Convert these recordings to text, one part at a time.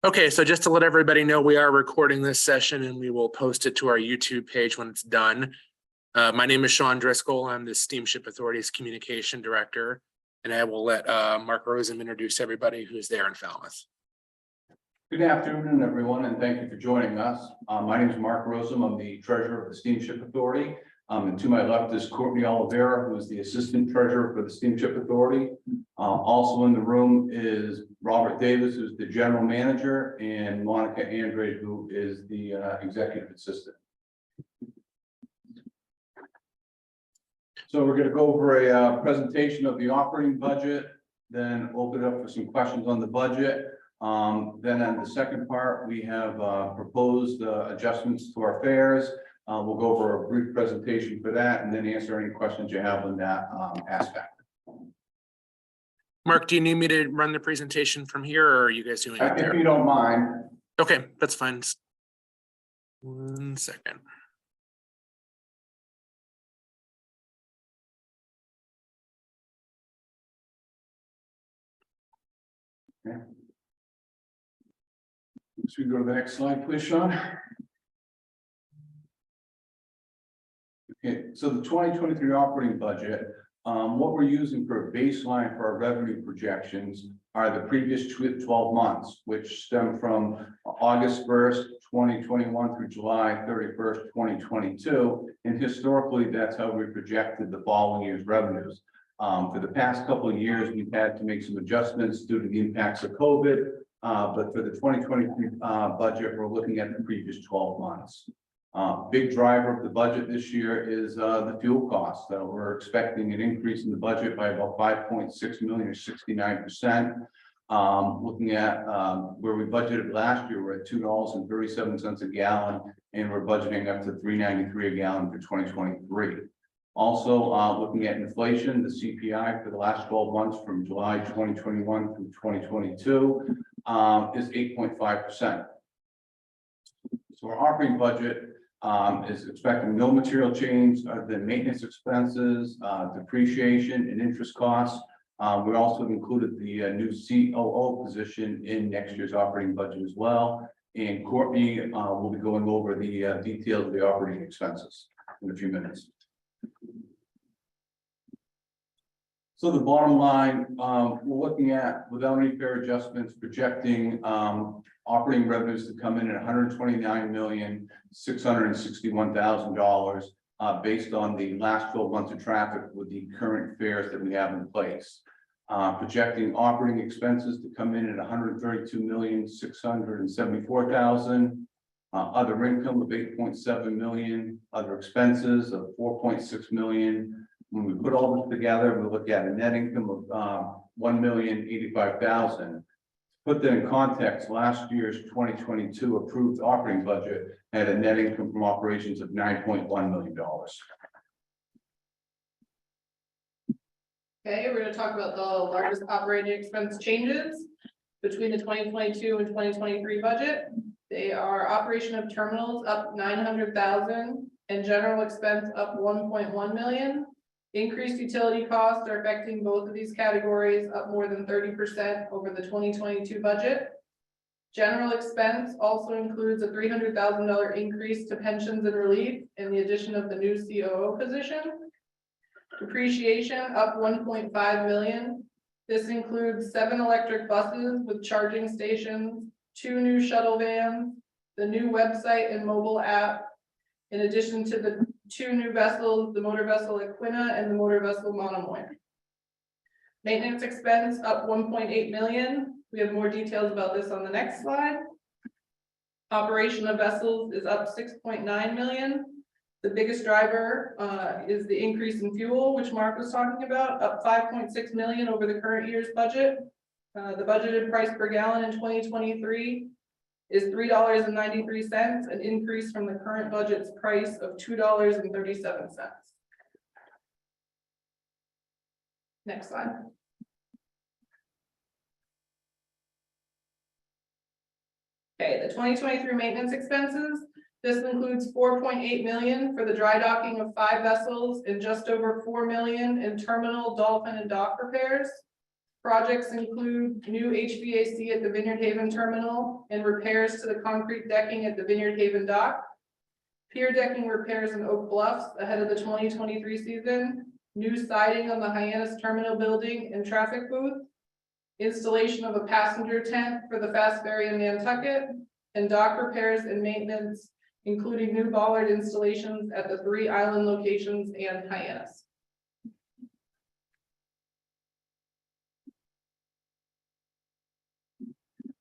Okay, so just to let everybody know, we are recording this session and we will post it to our YouTube page when it's done. My name is Sean Driscoll. I'm the Steamship Authority's Communication Director, and I will let Mark Rosen introduce everybody who's there in Falmouth. Good afternoon, everyone, and thank you for joining us. My name is Mark Rosen. I'm the Treasurer of the Steamship Authority. And to my left is Courtney Oliveira, who is the Assistant Treasurer for the Steamship Authority. Also in the room is Robert Davis, who's the General Manager, and Monica Andrade, who is the Executive Assistant. So we're going to go over a presentation of the operating budget, then open it up for some questions on the budget. Then on the second part, we have proposed adjustments to our fares. We'll go over a brief presentation for that and then answer any questions you have on that aspect. Mark, do you need me to run the presentation from here, or are you guys doing it If there? you don't mind. Okay, that's fine. 1 second. Okay. So we go to the next slide, please, Sean. Okay, so the 2023 operating budget, what we're using for a baseline for our revenue projections are the previous 12 months, which stem from August 1st, 2021 through July 31st, 2022. And historically, that's how we projected the following year's revenues. For the past couple of years, we've had to make some adjustments due to the impacts of COVID. But for the 2023 budget, we're looking at the previous 12 months. Big driver of the budget this year is the fuel costs. We're expecting an increase in the budget by about 5.6 million or 69%. Looking at where we budgeted last year, we're at $2.37 a gallon, and we're budgeting up to $3.93 a gallon for 2023. Also, looking at inflation, the CPI for the last 12 months from July 2021 through 2022 is 8.5%. So our operating budget is expecting no material change the maintenance expenses, depreciation, and interest costs. We also have included the new COO position in next year's operating budget as well. And Courtney will be going over the details of the operating expenses in a few minutes. So the bottom line, we're looking at, without any fare adjustments, projecting operating revenues to come in at $129,661,000 based on the last 12 months of traffic with the current fares that we have in place. Projecting operating expenses to come in at $132,674,000. Other income of $8.7 million. Other expenses of $4.6 million. When we put all this together, we look at a net income of $1,085,000. Put that in context, last year's 2022 approved operating budget had a net income from operations of $9.1 million. Okay, we're going to talk about the largest operating expense changes between the 2022 and 2023 budget. They are operation of terminals up $900,000 and general expense up $1.1 million. Increased utility costs are affecting both of these categories, up more than 30% over the 2022 budget. General expense also includes a $300,000 increase to pensions and relief in the addition of the new COO position. Depreciation up $1.5 million. This includes 7 electric buses with charging stations, 2 new shuttle vans, the new website and mobile app, in addition to the 2 new vessels, the motor vessel Aquina and the motor vessel Monomoy. Maintenance expense up $1.8 million. We have more details about this on the next slide. Operation of vessels is up $6.9 million. The biggest driver is the increase in fuel, which Mark was talking about, up $5.6 million over the current year's budget. The budgeted price per gallon in 2023 is $3.93, an increase from the current budget's price of $2.37. Next slide. Okay, the 2023 maintenance expenses. This includes $4.8 million for the dry docking of 5 vessels and just over $4 million in terminal, dolphin, and dock repairs. Projects include new HVAC at the Vineyard Haven Terminal and repairs to the concrete decking at the Vineyard Haven dock. Pier decking repairs in Oak Bluffs ahead of the 2023 season. New siding on the Hyannis Terminal building and traffic booth. Installation of a passenger tent for the Fast Ferry in Nantucket. And dock repairs and maintenance, including new bollard installations at the 3 island locations and Hyannis.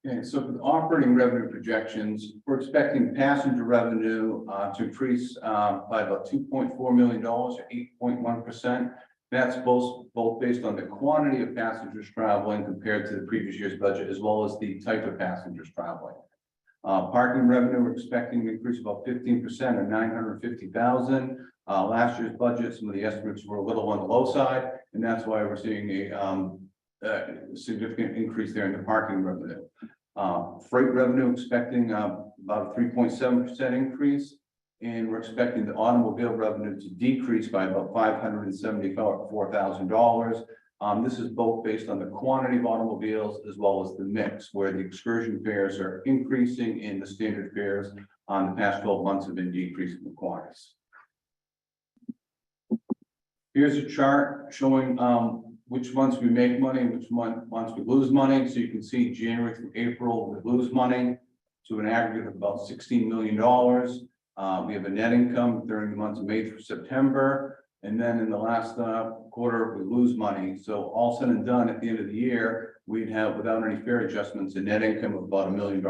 Okay, so for the operating revenue projections, we're expecting passenger revenue to increase by about $2.4 million, or 8.1%. That's both based on the quantity of passengers traveling compared to the previous year's budget, as well as the type of passengers traveling. Parking revenue, we're expecting to increase about 15% or $950,000. Last year's budget, some of the estimates were a little on the low side, and that's why we're seeing a significant increase there in the parking revenue. Freight revenue expecting about a 3.7% increase, and we're expecting the automobile revenue to decrease by about $574,000. This is both based on the quantity of automobiles as well as the mix, where the excursion fares are increasing and the standard fares on the past 12 months have been decreasing the quantities. Here's a chart showing which months we make money and which months we lose money. So you can see January through April, we lose money to an aggregate of about $16 million. We have a net income during the months of May through September. And then in the last quarter, we lose money. So all said and done, at the end of the year, we'd have, without any fare adjustments, a net income of about $1 million.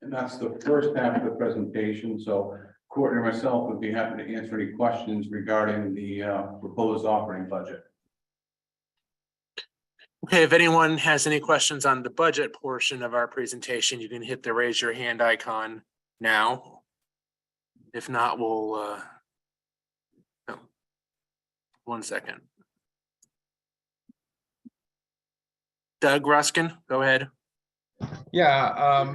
And that's the first half of the presentation. So Courtney and myself would be happy to answer any questions regarding the proposed operating budget. Okay, if anyone has any questions on the budget portion of our presentation, you can hit the raise your hand icon now. If not, we'll, no. 1 second. Doug Ruskin, go ahead. Yeah,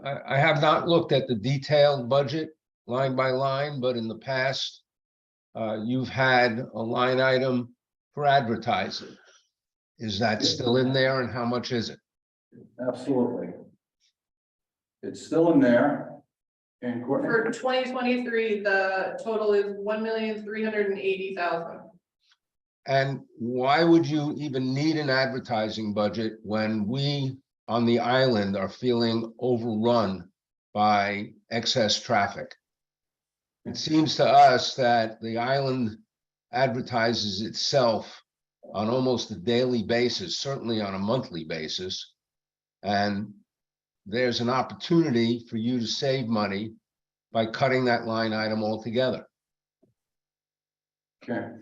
I have not looked at the detailed budget line by line, but in the past, you've had a line item for advertising. Is that still in there, and how much is it? Absolutely. It's still in there. And Courtney? For 2023, the total is $1,380,000. And why would you even need an advertising budget when we on the island are feeling overrun by excess traffic? It seems to us that the island advertises itself on almost a daily basis, certainly on a monthly basis. And there's an opportunity for you to save money by cutting that line item altogether. Okay,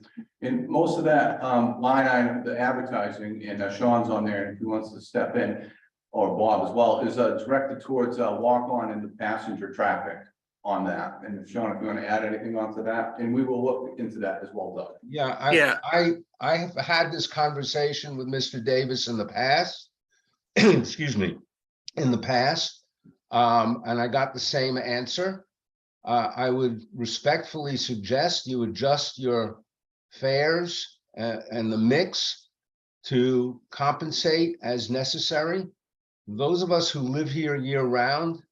and most of that line item, the advertising, and Sean's on there, and if he wants to step in, or Bob as well, is directed towards walk-on and the passenger traffic on that. And Sean, if you want to add anything onto that, and we will look into that as well, Doug. Yeah, Yeah. I have had this conversation with Mr. Davis in the past, excuse me, in the past, and I got the same answer. I would respectfully suggest you adjust your fares and the mix to compensate as necessary. Those of us who live here year-round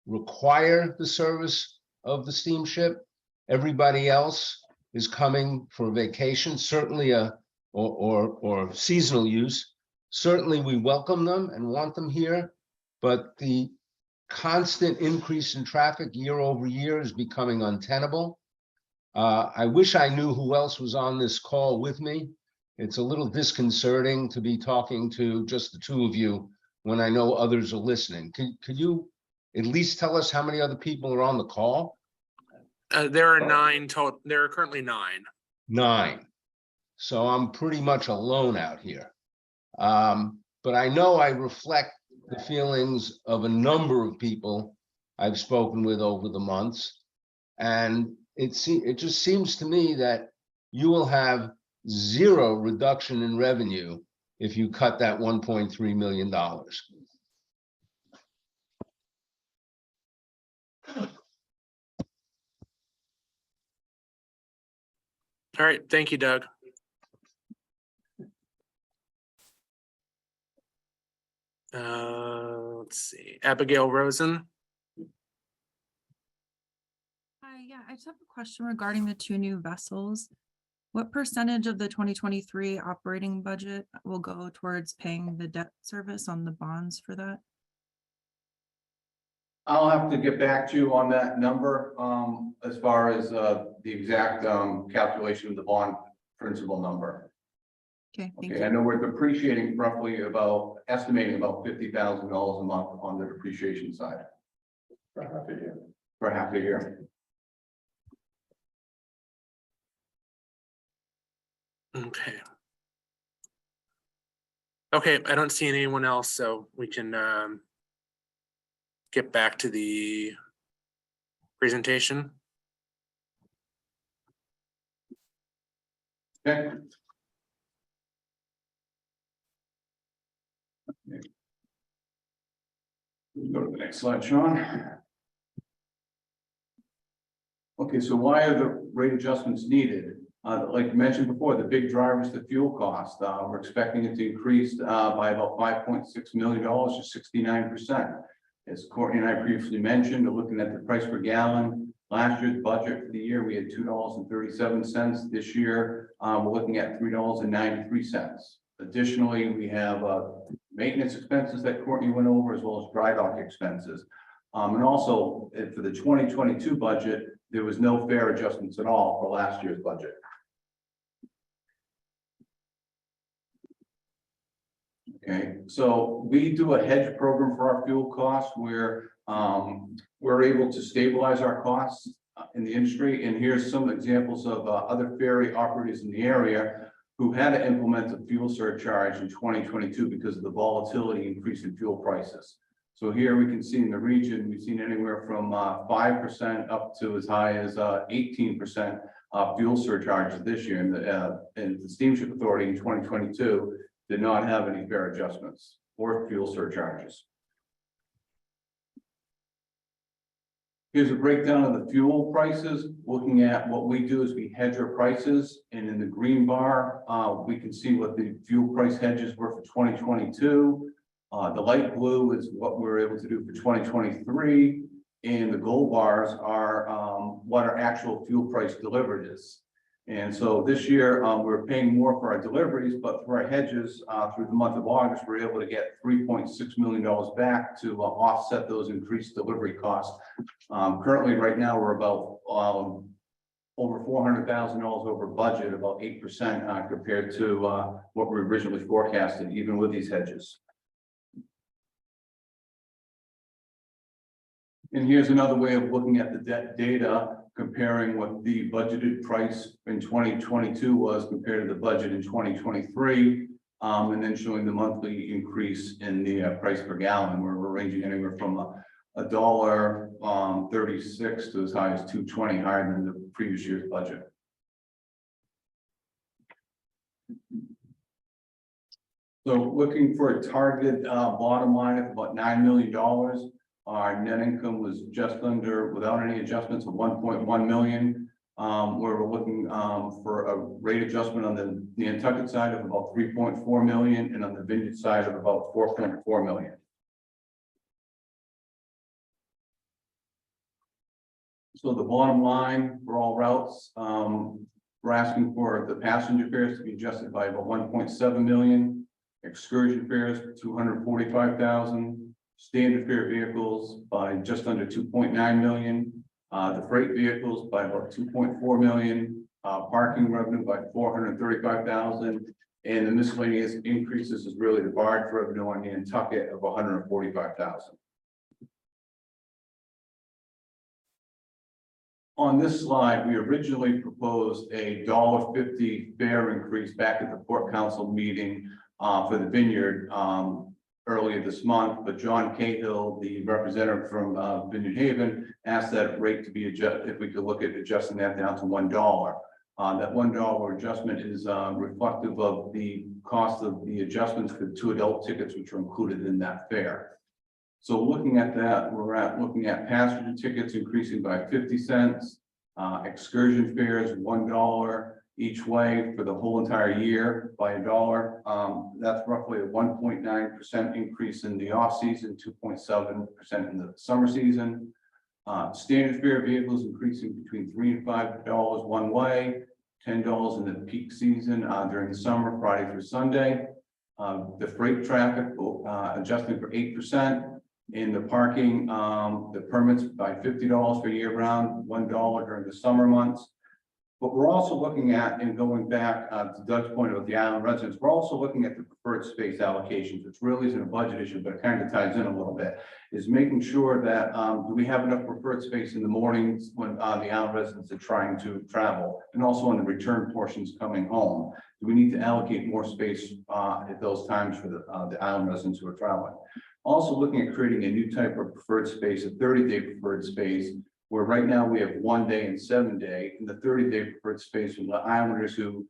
require the service of the steamship. Everybody else is coming for vacation, certainly or seasonal use. Certainly we welcome them and want them here, but the constant increase in traffic year over year is becoming untenable. I wish I knew who else was on this call with me. It's a little disconcerting to be talking to just the two of you when I know others are listening. Could you at least tell us how many other people are on the call? There are 9 total. There are currently 9. 9. So I'm pretty much alone out here. But I know I reflect the feelings of a number of people I've spoken with over the months. And it just seems to me that you will have 0 reduction in revenue if you cut that $1.3 million. All right, thank you, Doug. Let's see, Abigail Rosen. Hi, yeah, I just have a question regarding the two new vessels. What percentage of the 2023 operating budget will go towards paying the debt service on the bonds for that? I'll have to get back to you on that number, as far as, the exact, calculation of the bond principal number. Okay, thank Okay, I you. know we're depreciating roughly estimating about $50,000 a month on the depreciation side. For half a year. For half a year. Okay. Okay, I don't see anyone else, so we can get back to the presentation. Okay. Go to the next slide, Sean. Okay, so why are the rate adjustments needed? Like mentioned before, the big driver is the fuel cost. We're expecting it to increase by about $5.6 million to 69%. As Courtney and I previously mentioned, looking at the price per gallon, last year's budget for the year, we had $2.37. This year, we're looking at $3.93. Additionally, we have maintenance expenses that Courtney went over, as well as dry dock expenses. And also for the 2022 budget, there was no fare adjustments at all for last year's budget. Okay, so we do a hedge program for our fuel costs where we're able to stabilize our costs in the industry. And here's some examples of other ferry operators in the area who had to implement a fuel surcharge in 2022 because of the volatility increase in fuel prices. So here we can see in the region, we've seen anywhere from 5% up to as high as 18% fuel surcharges this year. And the Steamship Authority in 2022 did not have any fare adjustments or fuel surcharges. Here's a breakdown of the fuel prices. Looking at what we do is we hedge our prices, and in the green bar, we can see what the fuel price hedges were for 2022. The light blue is what we're able to do for 2023, and the gold bars are what our actual fuel price delivered is. And so this year, we're paying more for our deliveries, but for our hedges through the month of August, we're able to get $3.6 million back to offset those increased delivery costs. Currently, right now, we're about over $400,000 over budget, about 8% compared to what we originally forecasted, even with these hedges. And here's another way of looking at the debt data, comparing what the budgeted price in 2022 was compared to the budget in 2023, and then showing the monthly increase in the price per gallon, where we're ranging anywhere from $1.36 to as high as $2.20, higher than the previous year's budget. So looking for a targeted bottom line of about $9 million. Our net income was just under, without any adjustments, of 1.1 million. Where we're looking for a rate adjustment on the Nantucket side of about 3.4 million, and on the Vineyard side of about 4.4 million. So the bottom line for all routes, we're asking for the passenger fares to be adjusted by about 1.7 million, excursion fares 245,000. Standard fare vehicles by just under 2.9 million, the freight vehicles by about 2.4 million, parking revenue by 435,000, and the miscellaneous increases is really the barge revenue on Nantucket of 145,000. On this slide, we originally proposed a $1.50 fare increase back at the Port Council meeting for the Vineyard earlier this month, but John Cahill, the representative from Vineyard Haven, asked that rate to be adjusted, if we could look at adjusting that down to $1. That $1 adjustment is reflective of the cost of the adjustments for 2 adult tickets, which are included in that fare. So looking at that, we're looking at passenger tickets increasing by 50 cents, excursion fares $1 each way for the whole entire year by $1. That's roughly a 1.9% increase in the off-season, 2.7% in the summer season. Standard fare vehicles increasing between $3 and $5 one way, $10 in the peak season during the summer, Friday through Sunday. The freight traffic adjusting for 8%. In the parking, the permits by $50 for year round, $1 during the summer months. But we're also looking at, and going back to Doug's point about the island residents, we're also looking at the preferred space allocations, which really isn't a budget issue, but it kind of ties in a little bit, is making sure that do we have enough preferred space in the mornings when the island residents are trying to travel, and also on the return portions coming home. Do we need to allocate more space at those times for the island residents who are traveling? Also looking at creating a new type of preferred space, a 30-day preferred space, where right now we have 1 day and 7 day, and the 30-day preferred space from the islanders who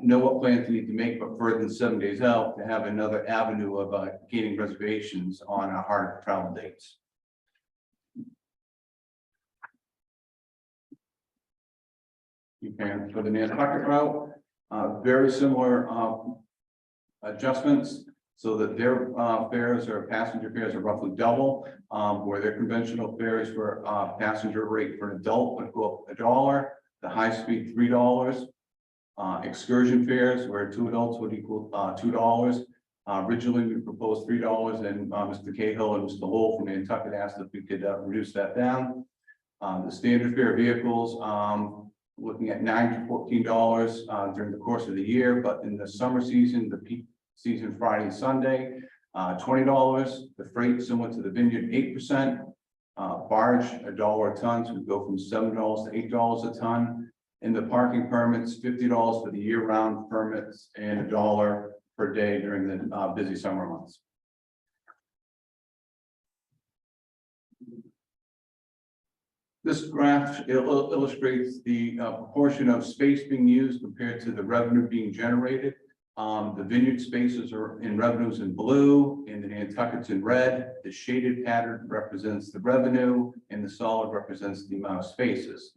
know what plans they need to make, but further than 7 days out, to have another avenue of gaining reservations on harder travel dates. Okay, for the Nantucket route, very similar adjustments, so that their fares or passenger fares are roughly double, where their conventional fares for passenger rate for an adult would go up $1, the high speed $3. Excursion fares where 2 adults would equal $2. Originally, we proposed $3, and Mr. Cahill and Mr. Lowell from Nantucket asked if we could reduce that down. The standard fare vehicles, looking at $9 to $14 during the course of the year, but in the summer season, the peak season, Friday and Sunday, $20. The freight similar to the Vineyard, 8%. Barge, $1 a ton, so we go from $7 to $8 a ton. And the parking permits, $50 for the year-round permits and $1 per day during the busy summer months. This graph illustrates the proportion of space being used compared to the revenue being generated. The Vineyard spaces are in revenues in blue, and the Nantucket's in red. The shaded pattern represents the revenue, and the solid represents the amount of spaces.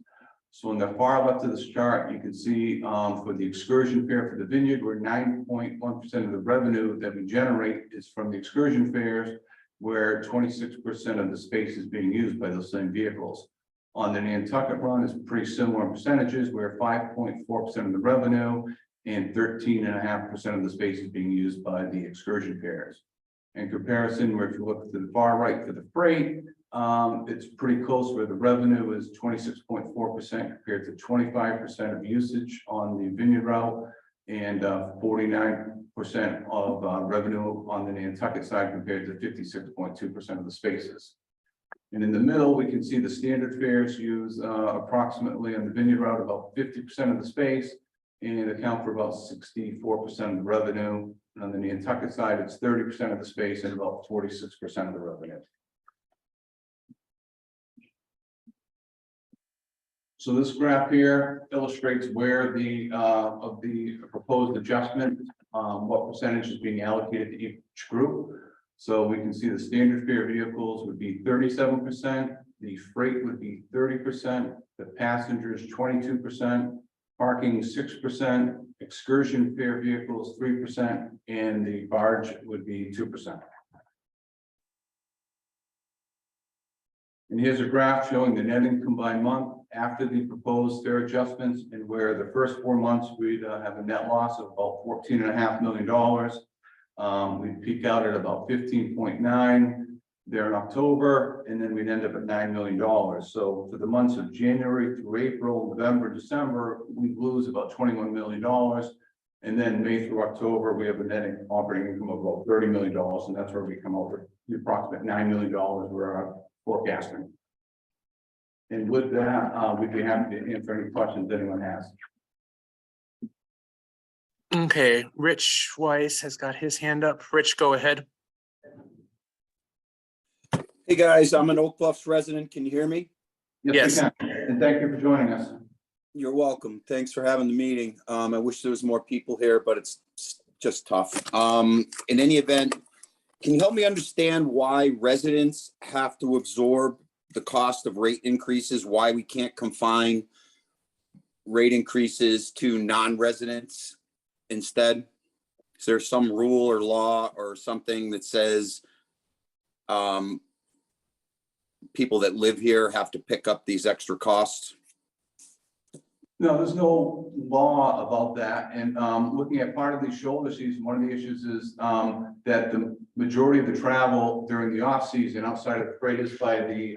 So in the far left of this chart, you can see for the excursion fare for the Vineyard, where 9.1% of the revenue that we generate is from the excursion fares, where 26% of the space is being used by those same vehicles. On the Nantucket run is pretty similar percentages, where 5.4% of the revenue and 13.5% of the space is being used by the excursion fares. In comparison, where if you look to the far right for the freight, it's pretty close, where the revenue is 26.4% compared to 25% of usage on the Vineyard route, and 49% of revenue on the Nantucket side compared to 56.2% of the spaces. And in the middle, we can see the standard fares use approximately on the Vineyard route about 50% of the space, and account for about 64% of the revenue. And on the Nantucket side, it's 30% of the space and about 46% of the revenue. So this graph here illustrates where the of the proposed adjustment, what percentage is being allocated to each group. So we can see the standard fare vehicles would be 37%, the freight would be 30%, the passengers 22%, parking 6%, excursion fare vehicles 3%, and the barge would be 2%. And here's a graph showing the net income by month after the proposed fare adjustments, and where the first 4 months we'd have a net loss of about $14.5 million. We'd peak out at about 15.9 there in October, and then we'd end up at $9 million. So for the months of January through April, November, December, we lose about $21 million. And then May through October, we have a net operating income of about $30 million, and that's where we come over the approximate $9 million we're forecasting. And with that, we'd be happy to answer any questions anyone has. Okay, Rich Weiss has got his hand up. Rich, go ahead. Hey, guys, I'm an Oak Bluffs resident. Can you hear me? Yes. We can. And thank you for joining us. You're welcome. Thanks for having the meeting. I wish there was more people here, but it's just tough. In any event, can you help me understand why residents have to absorb the cost of rate increases? Why we can't confine rate increases to non-residents instead? Is there some rule or law or something that says people that live here have to pick up these extra costs? No, there's no law about that. And looking at part of the shoulder season, one of the issues is that the majority of the travel during the off season outside of the freight is by the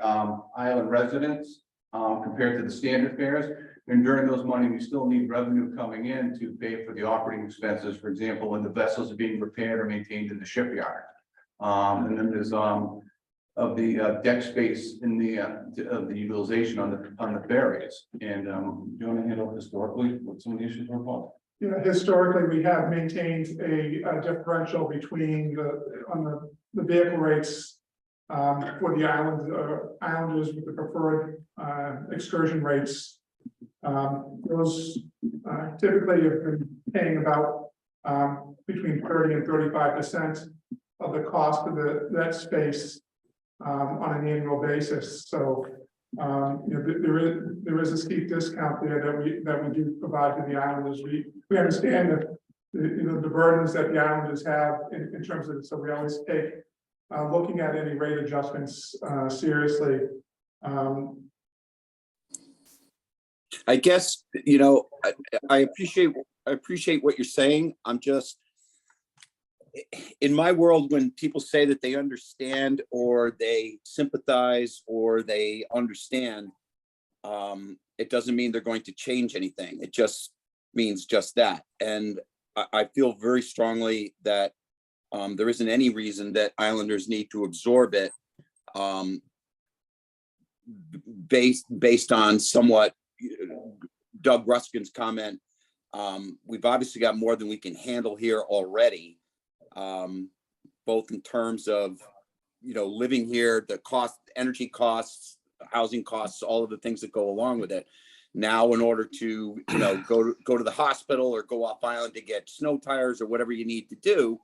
island residents compared to the standard fares. And during those months, we still need revenue coming in to pay for the operating expenses, for example, when the vessels are being repaired or maintained in the shipyard. And then there's of the deck space in the of the utilization on the ferries. And do you want to handle historically what some of the issues were about? Yeah, historically, we have maintained a differential between on the vehicle rates for the islanders with the preferred excursion rates. Those typically have been paying about between 30 and 35% of the cost of that space on an annual basis. So you know, there is a steep discount there that we do provide to the islanders. We understand that the burdens that the islanders have in terms of, so we always take looking at any rate adjustments seriously. I guess, you know, I appreciate what you're saying. I'm just, in my world, when people say that they understand or they sympathize or they understand, it doesn't mean they're going to change anything. It just means just that. And I feel very strongly that there isn't any reason that islanders need to absorb it based on somewhat Doug Ruskin's comment. We've obviously got more than we can handle here already, both in terms of, you know, living here, the cost, energy costs, housing costs, all of the things that go along with it. Now, in order to, you know, go to the hospital or go off island to get snow tires or whatever you need to do,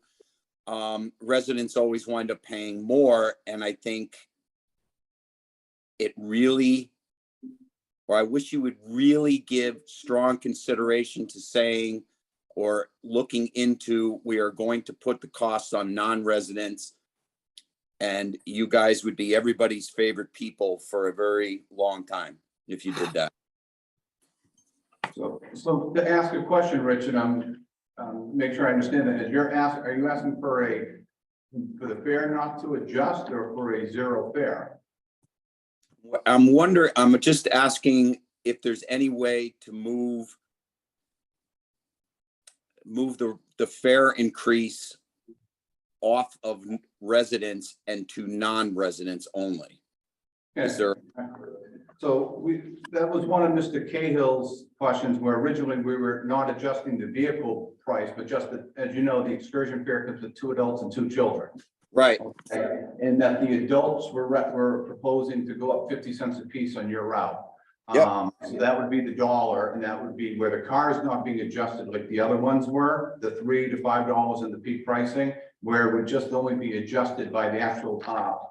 residents always wind up paying more. And I think it really, or I wish you would really give strong consideration to saying or looking into, we are going to put the costs on non-residents, and you guys would be everybody's favorite people for a very long time if you did that. So to ask a question, Rich, and make sure I understand that, are you asking for the fare not to adjust or for a zero fare? I'm just asking if there's any way to move the fare increase off of residents and to non-residents only. Is there? So that was one of Mr. Cahill's questions, where originally we were not adjusting the vehicle price, but just, as you know, the excursion fare comes with 2 adults and 2 children. Right. And that the adults were proposing to go up 50 cents a piece on your route. Yep. So that would be the dollar, and that would be where the car is not being adjusted like the other ones were, the $3 to $5 in the peak pricing, where it would just only be adjusted by the actual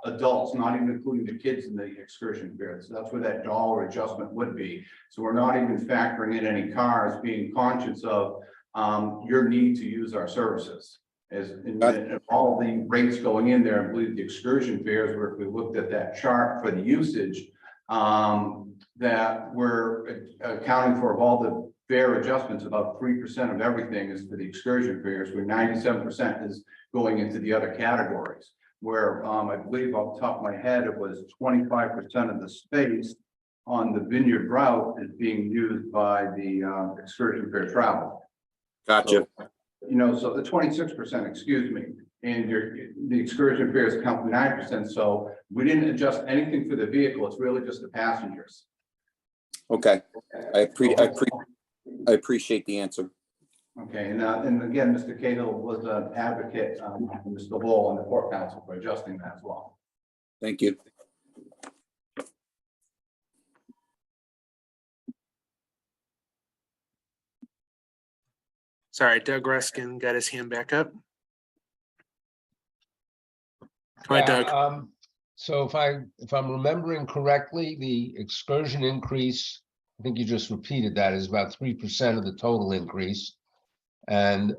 adults, not even including the kids in the excursion fare. So that's where that dollar adjustment would be. So we're not even factoring in any cars, being conscious of your need to use our services. As in all the rates going in there, I believe the excursion fares, where if we looked at that chart for the usage, that we're accounting for, of all the fare adjustments, about 3% of everything is for the excursion fares, where 97% is going into the other categories. Where I believe off the top of my head, it was 25% of the space on the Vineyard route is being used by the excursion fare travel. Gotcha. So, you know, so the 26%, excuse me, and the excursion fares account for 9%. So we didn't adjust anything for the vehicle. It's really just the passengers. Okay. I appreciate the answer. Okay, and again, Mr. Cahill was an advocate, Mr. Hall and the Port Council for adjusting that as well. Thank you. Sorry, Doug Ruskin got his hand back up. Go ahead, Yeah, Doug. So if I'm remembering correctly, the excursion increase, I think you just repeated that, is about 3% of the total increase. And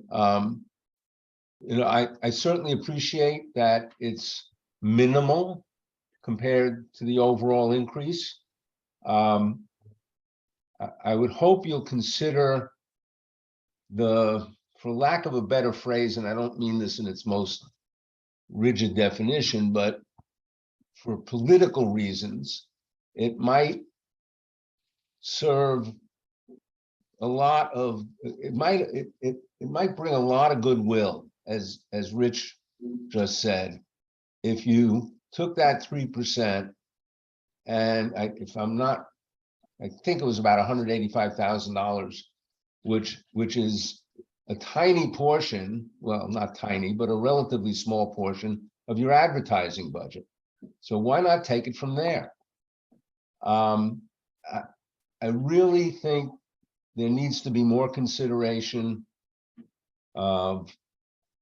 You know, I certainly appreciate that it's minimal compared to the overall increase. I would hope you'll consider for lack of a better phrase, and I don't mean this in its most rigid definition, but for political reasons, it might serve a lot of, it might bring a lot of goodwill, as Rich just said, if you took that 3% and I think it was about $185,000, which is a tiny portion, well, not tiny, but a relatively small portion of your advertising budget. So why not take it from there? I really think there needs to be more consideration of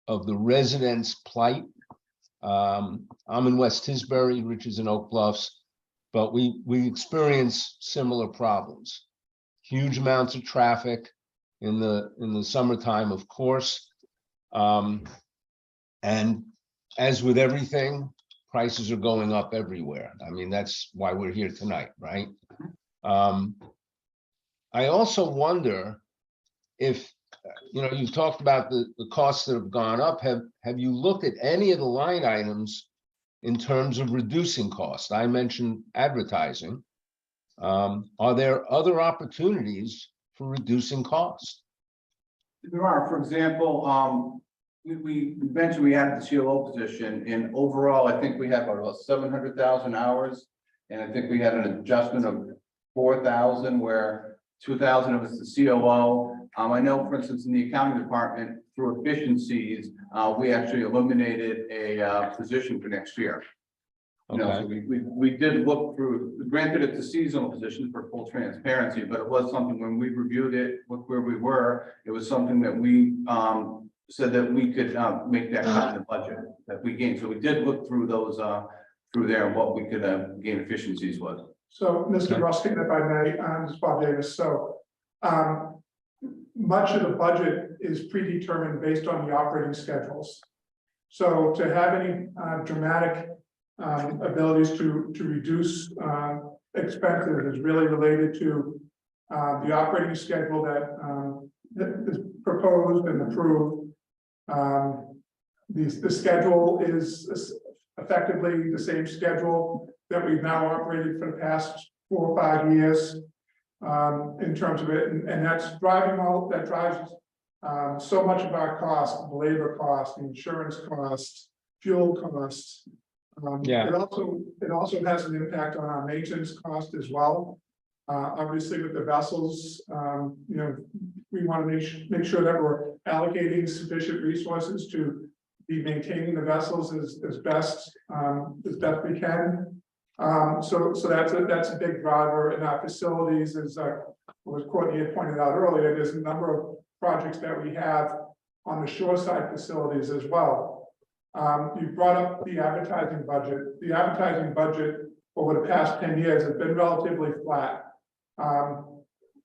the residents' plight. I'm in West Tisbury, Rich is in Oak Bluffs, but we experience similar problems. Huge amounts of traffic in the summertime, of course. And as with everything, prices are going up everywhere. I mean, that's why we're here tonight, right? I also wonder if, you know, you've talked about the costs that have gone up. Have you looked at any of the line items in terms of reducing costs? I mentioned advertising. Are there other opportunities for reducing costs? There are, for example, we mentioned we added the COO position, and overall, I think we have about 700,000 hours. And I think we had an adjustment of 4,000, where 2,000 of it's the COO. I know, for instance, in the accounting department, through efficiencies, we actually eliminated a position for next year. You know, so we did look through, granted it's a seasonal position for full transparency, but it was something when we reviewed it, look where we were, it was something that we said that we could make that cut in the budget that we gained. So we did look through those through there and what we could gain efficiencies was. So, Mr. Ruskin, if I may, this is Bob Davis. So, much of the budget is predetermined based on the operating schedules. So to have any dramatic abilities to reduce expenses is really related to the operating schedule that is proposed and approved. The schedule is effectively the same schedule that we've now operated for the past 4 or 5 years in terms of it, and that's driving all that drives so much of our cost, the labor cost, the insurance costs, fuel costs. It also has an impact on our maintenance cost as well. Obviously, with the vessels, you know, we want to make sure that we're allocating sufficient resources to be maintaining the vessels as best we can. So that's a big driver in our facilities, as what Courtney had pointed out earlier. There's a number of projects that we have on the shoreside facilities as well. You brought up the advertising budget. The advertising budget over the past 10 years has been relatively flat. I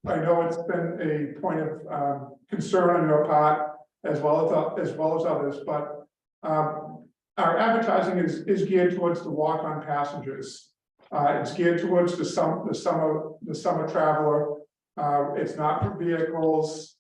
know it's been a point of concern on your part as well as others, but our advertising is geared towards the walk-on passengers. It's geared towards the summer traveler. It's not for vehicles.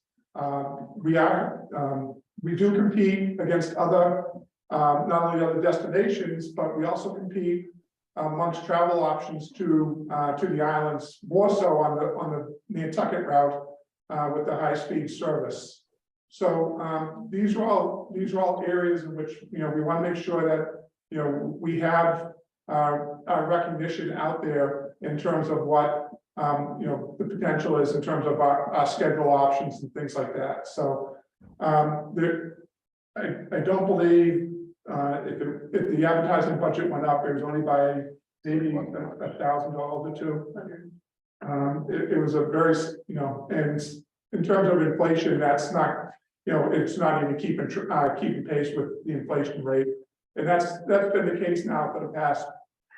We do compete against other, not only other destinations, but we also compete amongst travel options to the islands, more so on the Nantucket route with the high-speed service. So these are all areas in which, you know, we want to make sure that, you know, we have our recognition out there in terms of what you know, the potential is in terms of our schedule options and things like that. So I don't believe if the advertising budget went up, it was only by maybe $1,000 or $2. It was a very, you know, and in terms of inflation, that's not, you know, it's not even keeping pace with the inflation rate. And that's been the case now for the past,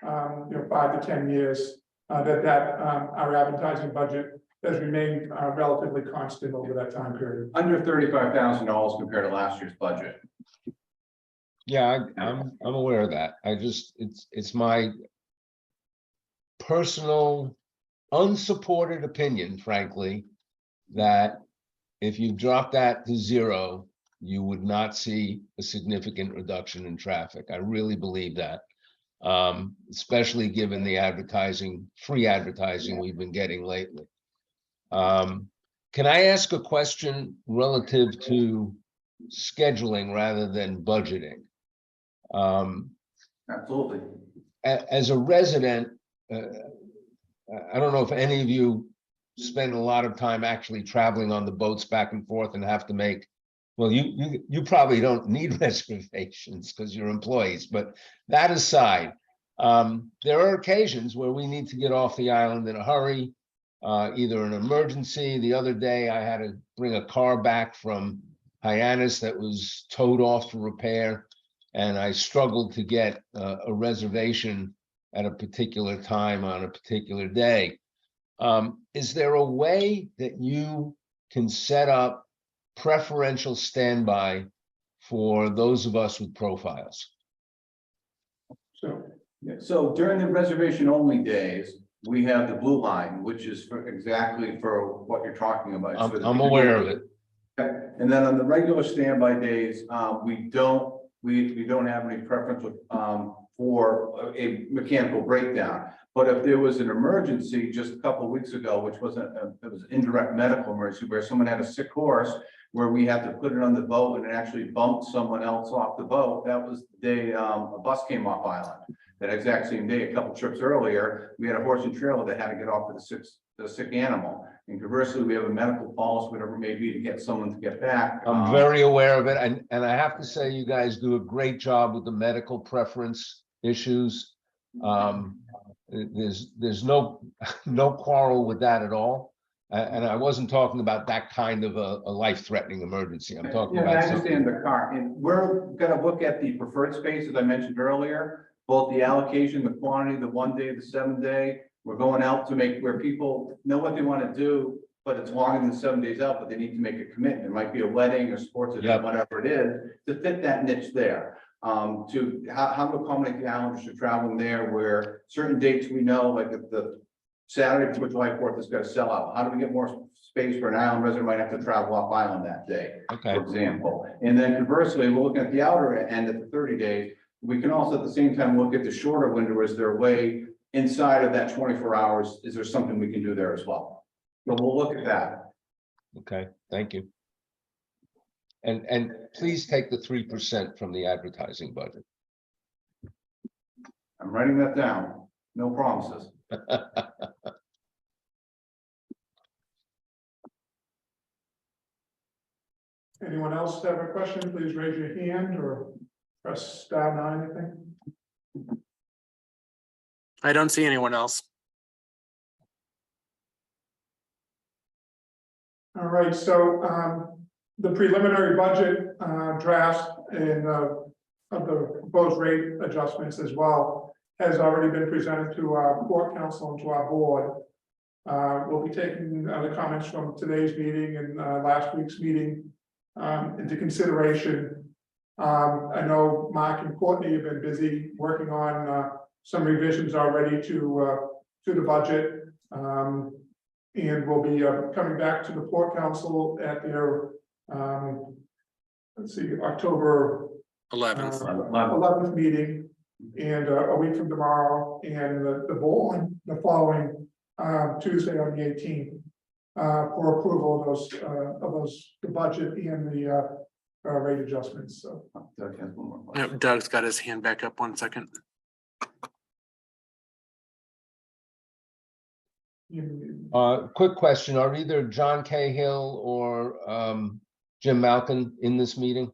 you know, 5 to 10 years, that our advertising budget has remained relatively constant over that time period. Under $35,000 compared to last year's budget. Yeah, I'm aware of that. I just, it's my personal unsupported opinion, frankly, that if you drop that to zero, you would not see a significant reduction in traffic. I really believe that. Especially given the advertising, free advertising we've been getting lately. Can I ask a question relative to scheduling rather than budgeting? Absolutely. As a resident, I don't know if any of you spend a lot of time actually traveling on the boats back and forth and have to make, well, you probably don't need reservations because you're employees, but that aside, there are occasions where we need to get off the island in a hurry, either an emergency. The other day, I had to bring a car back from Hyannis that was towed off for repair, and I struggled to get a reservation at a particular time on a particular day. Is there a way that you can set up preferential standby for those of us with profiles? So, Yeah, so during the reservation only days, we have the blue line, which is for exactly for what you're talking about. It's for the I'm aware of it. Okay. And then on the regular standby days, we don't have any preference for a mechanical breakdown. But if there was an emergency just a couple of weeks ago, which wasn't, it was indirect medical emergency where someone had a sick horse, where we had to put it on the boat and it actually bumped someone else off the boat. That was the day a bus came off island. That exact same day, a couple trips earlier, we had a horse and trailer that had to get off with the sick animal. And conversely, we have a medical policy, whatever it may be, to get someone to get back. I'm very aware of it, and I have to say, you guys do a great job with the medical preference issues. There's no quarrel with that at all. And I wasn't talking about that kind of a life-threatening emergency. I'm talking Yeah, about I something. understand the car, and we're gonna look at the preferred space, as I mentioned earlier, both the allocation, the quantity, the 1 day, the 7 day. We're going out to make where people know what they want to do, but it's longer than 7 days out, but they need to make a commitment. It might be a wedding or sports event, Yep. whatever it is, to fit that niche there. To how to accommodate the islanders to traveling there, where certain dates we know, like the Saturday before July 4th is gonna sell out. How do we get more space for an island resident might have to travel off island that day, Okay, for example? And then conversely, we're looking at the outer end of the 30 days. We can also at the same time look at the shorter window. Is there a way inside of that 24 hours? Is there something we can do there as well? So we'll look at that. okay, thank you. And please take the 3% from the advertising budget. I'm writing that down. No promises. anyone else have a question? Please raise your hand or press star 9, I think. I don't see anyone else. All right, so the preliminary budget draft and of the proposed rate adjustments as well has already been presented to our court counsel and to our board. We'll be taking the comments from today's meeting and last week's meeting into consideration. I know Mark and Courtney have been busy working on some revisions already to the budget. And we'll be coming back to the port council at their, let's see, October 11th. 11th meeting, and a week from tomorrow, and the board the following Tuesday on the 18th for approval of those, the budget and the rate adjustments. So Doug has one more question. Yep, Doug's got his hand back up 1 second. Quick question, are either John Cahill or Jim Malkin in this meeting?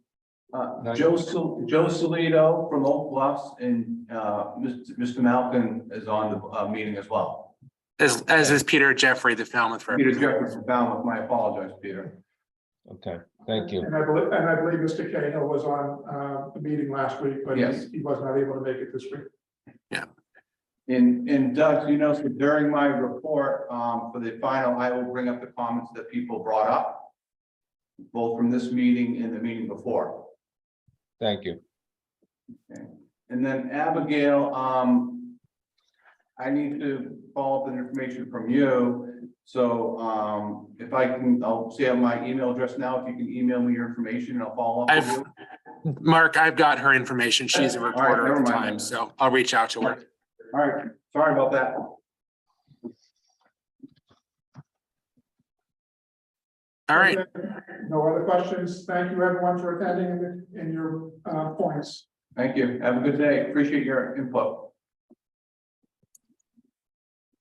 Joe Solito from Oak Bluffs and Mr. Malcolm is on the meeting as well. As is Peter Jeffrey, the Falmouth Peter representative. Jeffrey from Falmouth, I apologize, Peter. Okay, thank you. and I believe Mr. Cahill was on the meeting last week, but Yes. he was not able to make it this week. And Doug, you know, so during my report for the final, I will bring up the comments that people brought up, both from this meeting and the meeting before. Thank you. And then Abigail, I need to follow up the information from you. So, if I can, I'll say on my email address now, if you can email me your information, and I'll follow up with I've- you. Mark, I've got her information. She's a All right, reporter never at the mind time, then. so I'll reach out to her. All right, sorry about that. All right. No other questions. Thank you, everyone, for attending and your points. Thank you. Have a good day. Appreciate your input.